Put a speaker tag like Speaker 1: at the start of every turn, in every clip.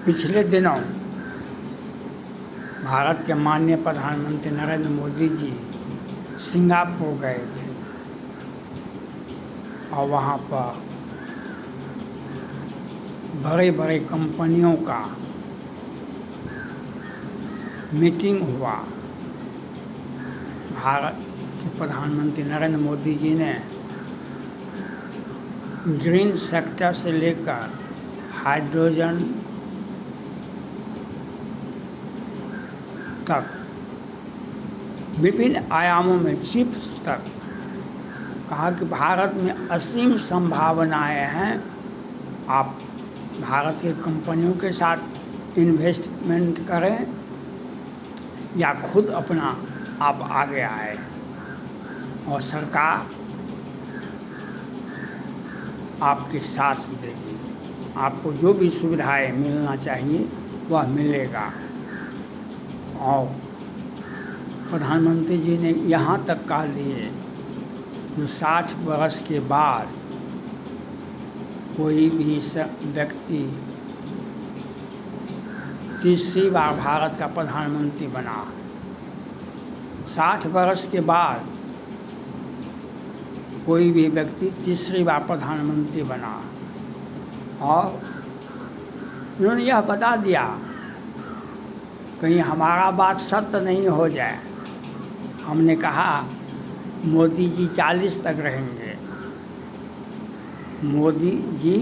Speaker 1: पिछले दिनों भारत के माननीय प्रधानमंत्री नरेंद्र मोदी जी सिंगापुर गए थे और वहाँ पर बड़े बड़े कंपनियों का मीटिंग हुआ। भारत के प्रधानमंत्री नरेंद्र मोदी जी ने ग्रीन सेक्टर से लेकर हाइड्रोजन तक विभिन्न आयामों में चिप्स तक कहा कि भारत में असीम संभावनाएं हैं। आप भारत की कंपनियों के साथ इन्वेस्टमेंट करें या खुद अपना आप आगे आए और सरकार आपके साथ देगी। आपको जो भी सुविधाएं मिलना चाहिए वह मिलेगा। और प्रधानमंत्री जी ने यहाँ तक कह दिए जो 60 वर्ष के बाद कोई भी व्यक्ति तीसरी बार भारत का प्रधानमंत्री बना, 60 वर्ष के बाद कोई भी व्यक्ति तीसरी बार प्रधानमंत्री बना। और उन्होंने यह बता दिया कहीं हमारा बात सत्य नहीं हो जाए। हमने कहा मोदी जी 40 तक रहेंगे, मोदी जी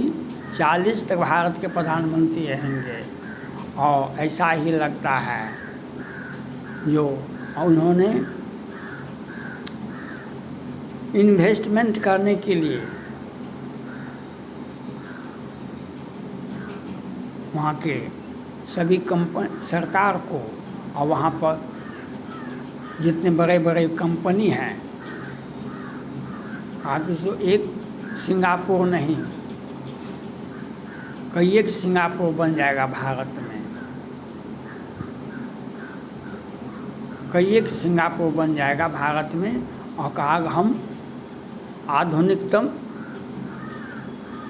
Speaker 1: 40 तक भारत के प्रधानमंत्री रहेंगे और ऐसा ही लगता है। जो उन्होंने इन्वेस्टमेंट करने के लिए वहाँ के सभी सरकार को और वहाँ पर जितने बड़े बड़े कंपनी हैं, आगे से एक सिंगापुर नहीं कई एक सिंगापुर बन जाएगा भारत में, कई एक सिंगापुर बन जाएगा भारत में। और कहा हम आधुनिकतम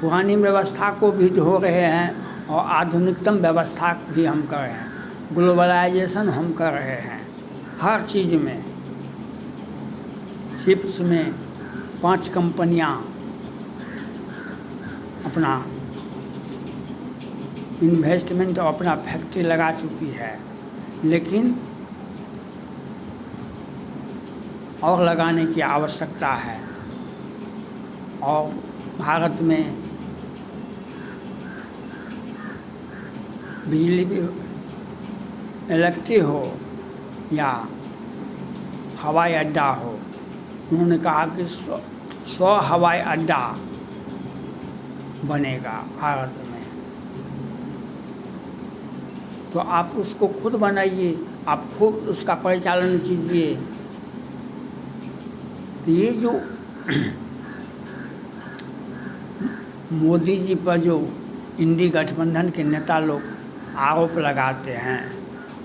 Speaker 1: पुरानी व्यवस्था को भी ढो रहे हैं और आधुनिकतम व्यवस्था भी हम कर रहे हैं। ग्लोबलाइजेशन हम कर रहे हैं हर चीज़ में। चिप्स में 5 कंपनियां अपना इन्वेस्टमेंट और अपना फैक्ट्री लगा चुकी है, लेकिन और लगाने की आवश्यकता है। और भारत में बिजली भी इलेक्ट्रिक हो या हवाई अड्डा हो, उन्होंने कहा कि 100 हवाई अड्डा बनेगा भारत में। तो आप उसको खुद बनाइए, आप खुद उसका परिचालन कीजिए। ये जो मोदी जी पर जो इंडी गठबंधन के नेता लोग आरोप लगाते हैं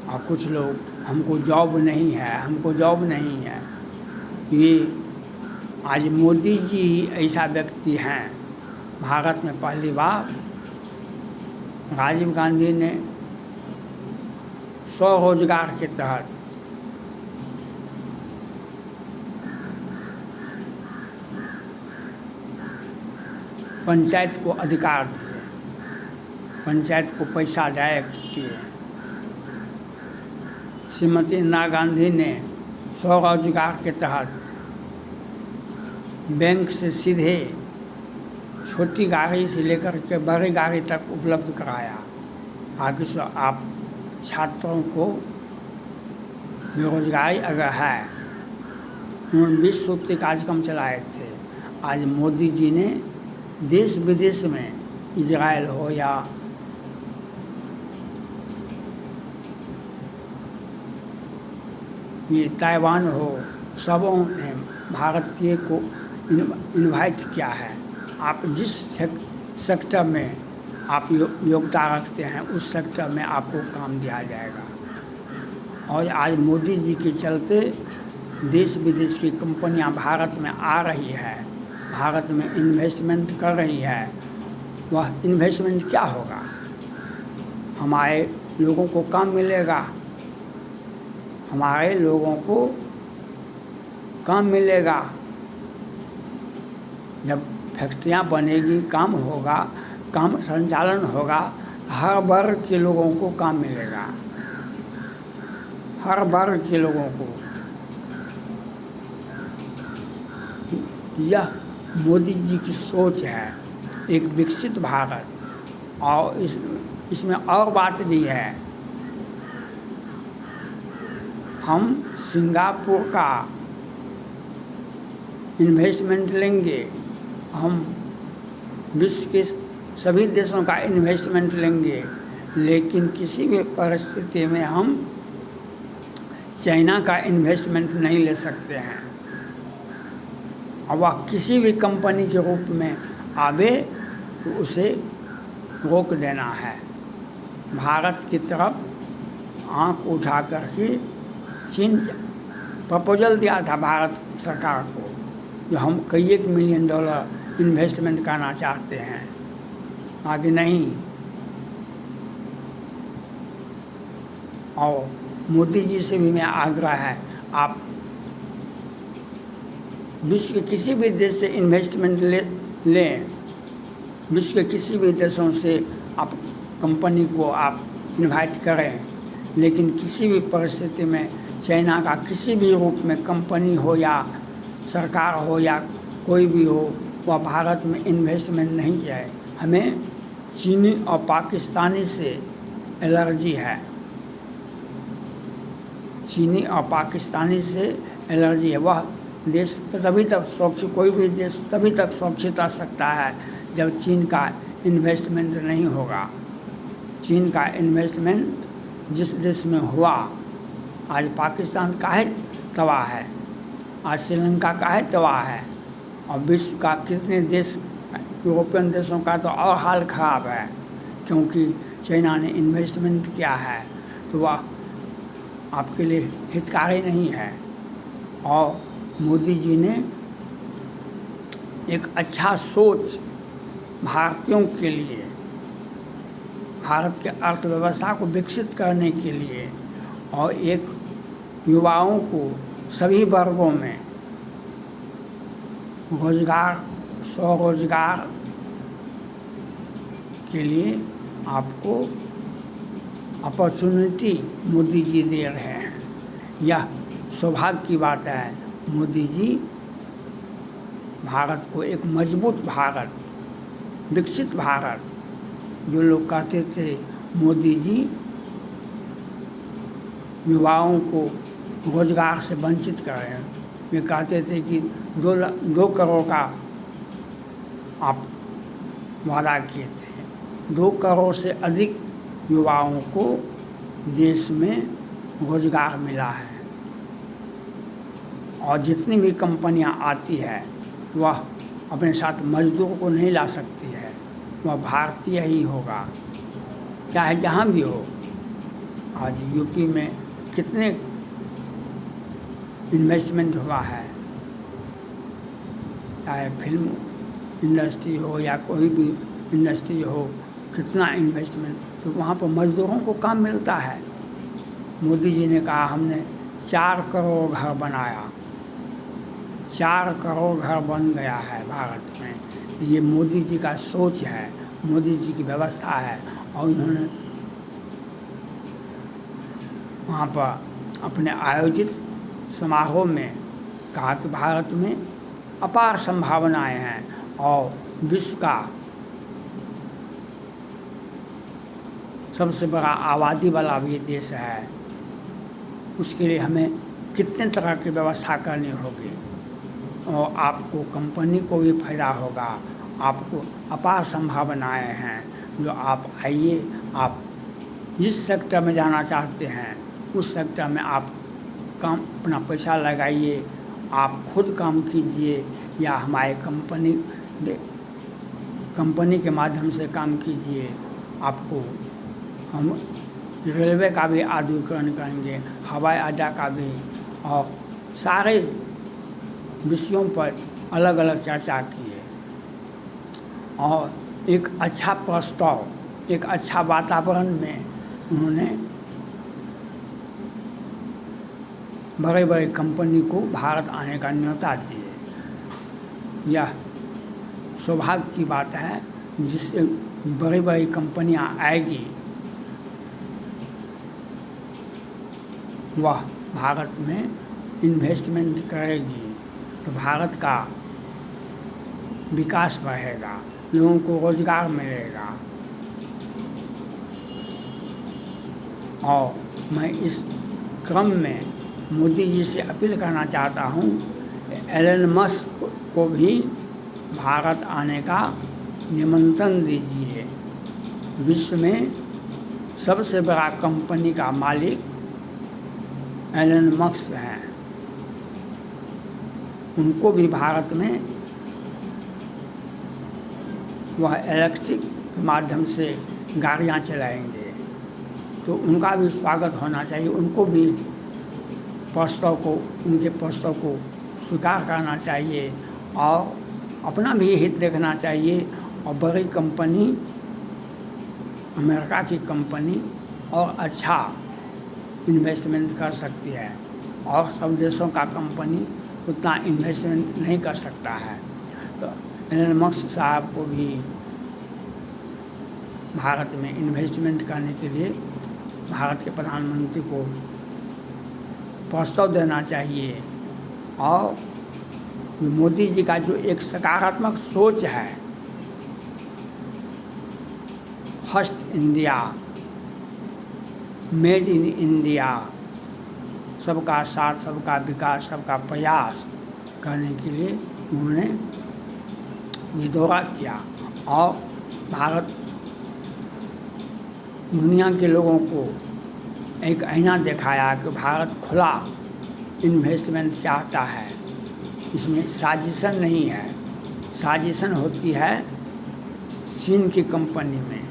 Speaker 1: और कुछ लोग हमको जॉब नहीं है, हमको जॉब नहीं है, ये आज मोदी जी ऐसा व्यक्ति हैं। भारत में पहली बार राजीव गांधी ने स्वरोजगार के तहत पंचायत को अधिकार दिए, पंचायत को पैसा डायरेक्ट किए। श्रीमती इंदिरा गांधी ने स्वरोजगार के तहत बैंक से सीधे छोटी गाड़ी से लेकर के बड़ी गाड़ी तक उपलब्ध कराया। आगे से आप छात्रों को बेरोजगारी अगर है, उन्होंने 20 सूत्री कार्यक्रम चलाए थे। आज मोदी जी ने देश विदेश में इजराइल हो या ये ताइवान हो, सबों ने भारत के को इनवाइट किया है। आप जिस सेक्टर में आप योग्यता रखते हैं उस सेक्टर में आपको काम दिया जाएगा। और आज मोदी जी के चलते देश विदेश की कंपनियां भारत में आ रही है, भारत में इन्वेस्टमेंट कर रही है। वह इन्वेस्टमेंट क्या होगा? हमारे लोगों को काम मिलेगा, हमारे लोगों को काम मिलेगा। जब फैक्ट्रियाँ बनेगी, काम होगा, काम संचालन होगा, हर वर्ग के लोगों को काम मिलेगा, हर वर्ग के लोगों को। यह मोदी जी की सोच है, एक विकसित भारत। और इसमें और बात भी है, हम सिंगापुर का इन्वेस्टमेंट लेंगे, हम विश्व के सभी देशों का इन्वेस्टमेंट लेंगे, लेकिन किसी भी परिस्थिति में हम चाइना का इन्वेस्टमेंट नहीं ले सकते हैं। और वह किसी भी कंपनी के रूप में आवे तो उसे रोक देना है। भारत की तरफ आंख उठा करके चीन प्रपोजल दिया था भारत सरकार को, जो हम कई $1 मिलियन इन्वेस्टमेंट करना चाहते हैं, आगे नहीं। और मोदी जी से भी मैं आग्रह है, आप विश्व के किसी भी देश से इन्वेस्टमेंट लें, विश्व के किसी भी देशों से आप कंपनी को आप इनवाइट करें, लेकिन किसी भी परिस्थिति में चाइना का किसी भी रूप में कंपनी हो या सरकार हो या कोई भी हो, वह भारत में इन्वेस्टमेंट नहीं जाए। हमें चीनी और पाकिस्तानी से एलर्जी है, चीनी और पाकिस्तानी से एलर्जी है। वह देश तभी तक सुरक्षित, कोई भी देश तभी तक सुरक्षित रह सकता है जब चीन का इन्वेस्टमेंट नहीं होगा। चीन का इन्वेस्टमेंट जिस देश में हुआ, आज पाकिस्तान काहे तबाह है, आज श्रीलंका काहे तबाह है, और विश्व का कितने देश, यूरोपियन देशों का तो और हाल ख़राब है, क्योंकि चाइना ने इन्वेस्टमेंट किया है, तो वह आपके लिए हितकारी नहीं है। और मोदी जी ने एक अच्छा सोच भारतीयों के लिए, भारत के अर्थव्यवस्था को विकसित करने के लिए, और एक युवाओं को सभी वर्गों में रोजगार, स्वरोजगार के लिए आपको अपॉर्चुनिटी मोदी जी दे रहे हैं। यह सौभाग्य की बात है, मोदी जी भारत को एक मजबूत भारत, विकसित भारत, जो लोग कहते थे मोदी जी युवाओं को रोजगार से वंचित कर रहे हैं, वे कहते थे कि 2 करोड़ का आप वादा किए थे, 2 करोड़ से अधिक युवाओं को देश में रोजगार मिला है। और जितनी भी कंपनियां आती है, वह अपने साथ मजदूर को नहीं ला सकती है, वह भारतीय ही होगा, चाहे जहाँ भी हो। आज यूपी में कितने इन्वेस्टमेंट हुआ है, चाहे फिल्म इंडस्ट्री हो या कोई भी इंडस्ट्री हो, कितना इन्वेस्टमेंट, तो वहाँ पर मजदूरों को काम मिलता है। मोदी जी ने कहा हमने 4 करोड़ घर बनाया, 4 करोड़ घर बन गया है भारत में। ये मोदी जी का सोच है, मोदी जी की व्यवस्था है। और उन्होंने वहाँ पर अपने आयोजित समारोह में कहा कि भारत में अपार संभावनाएं हैं और विश्व का सबसे बड़ा आबादी वाला भी देश है, उसके लिए हमें कितने तरह की व्यवस्था करनी होगी और आपको कंपनी को भी फायदा होगा, आपको अपार संभावनाएं हैं। जो आप आइए, आप जिस सेक्टर में जाना चाहते हैं उस सेक्टर में आप काम अपना पैसा लगाइए, आप खुद काम कीजिए या हमारे कंपनी के माध्यम से काम कीजिए। आपको हम रेलवे का भी आधुनिकीकरण करेंगे, हवाई अड्डा का भी, और सारे विषयों पर अलग अलग चर्चा किए और एक अच्छा प्रस्ताव एक अच्छा वातावरण में उन्होंने बड़े बड़े कंपनी को भारत आने का न्योता दिए। यह सौभाग्य की बात है, जिससे बड़ी बड़ी कंपनियां आएगी वह भारत में इन्वेस्टमेंट करेगी तो भारत का विकास बढ़ेगा, लोगों को रोजगार मिलेगा। और मैं इस क्रम में मोदी जी से अपील करना चाहता हूँ, एलन मस्क को भी भारत आने का निमंत्रण दीजिए। विश्व में सबसे बड़ा कंपनी का मालिक एलन मस्क हैं, उनको भी भारत में वह इलेक्ट्रिक के माध्यम से गाड़ियाँ चलाएंगे तो उनका भी स्वागत होना चाहिए। उनको भी उनके प्रस्ताव को स्वीकार करना चाहिए और अपना भी हित देखना चाहिए। और बड़ी कंपनी, अमेरिका की कंपनी और अच्छा इन्वेस्टमेंट कर सकती है और सब देशों का कंपनी उतना इन्वेस्टमेंट नहीं कर सकता है। तो एलन मस्क साहब को भी भारत में इन्वेस्टमेंट करने के लिए भारत के प्रधानमंत्री को प्रस्ताव देना चाहिए। और मोदी जी का जो एक सकारात्मक सोच है, first India, made in India, सबका साथ, सबका विकास, सबका प्रयास करने के लिए उन्होंने ये दौरा किया और भारत दुनिया के लोगों को एक आईना दिखाया कि भारत खुला इन्वेस्टमेंट चाहता है। इसमें साजिशन नहीं है, साजिशन होती है चीन की कंपनी में,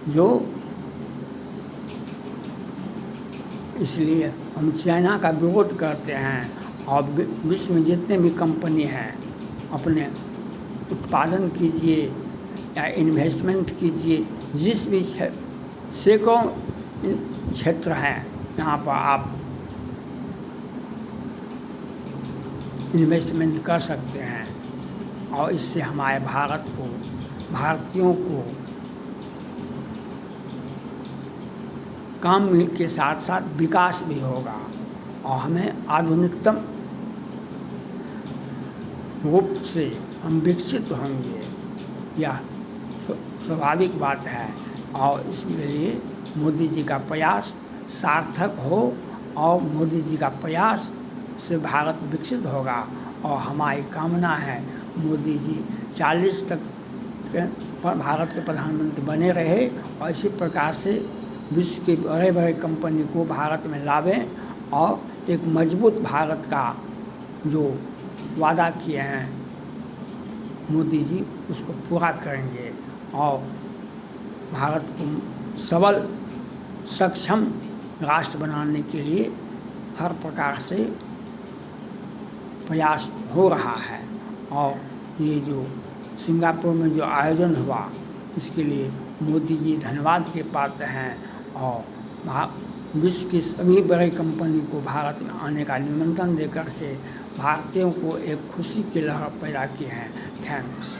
Speaker 1: जो इसलिए हम चाइना का विरोध करते हैं। और विश्व में जितने भी कंपनी हैं, अपने उत्पादन कीजिए या इन्वेस्टमेंट कीजिए, जिस भी सैकड़ों क्षेत्र हैं यहाँ पर आप इन्वेस्टमेंट कर सकते हैं। और इससे हमारे भारत को, भारतीयों को काम के साथ साथ विकास भी होगा और हमें आधुनिकतम रूप से हम विकसित होंगे। यह स्वाभाविक बात है और इसके लिए मोदी जी का प्रयास सार्थक हो और मोदी जी का प्रयास से भारत विकसित होगा। और हमारी कामना है मोदी जी 40 तक भारत के प्रधानमंत्री बने रहे और इसी प्रकार से विश्व के बड़े बड़े कंपनी को भारत में लावें और एक मजबूत भारत का जो वादा किए हैं मोदी जी उसको पूरा करेंगे और भारत को सबल सक्षम राष्ट्र बनाने के लिए हर प्रकार से प्रयास हो रहा है। और ये जो सिंगापुर में जो आयोजन हुआ इसके लिए मोदी जी धन्यवाद के पात्र हैं और विश्व की सभी बड़ी कंपनी को भारत में आने का निमंत्रण देकर के भारतीयों को एक खुशी की लहर पैदा की है। थैंक्स।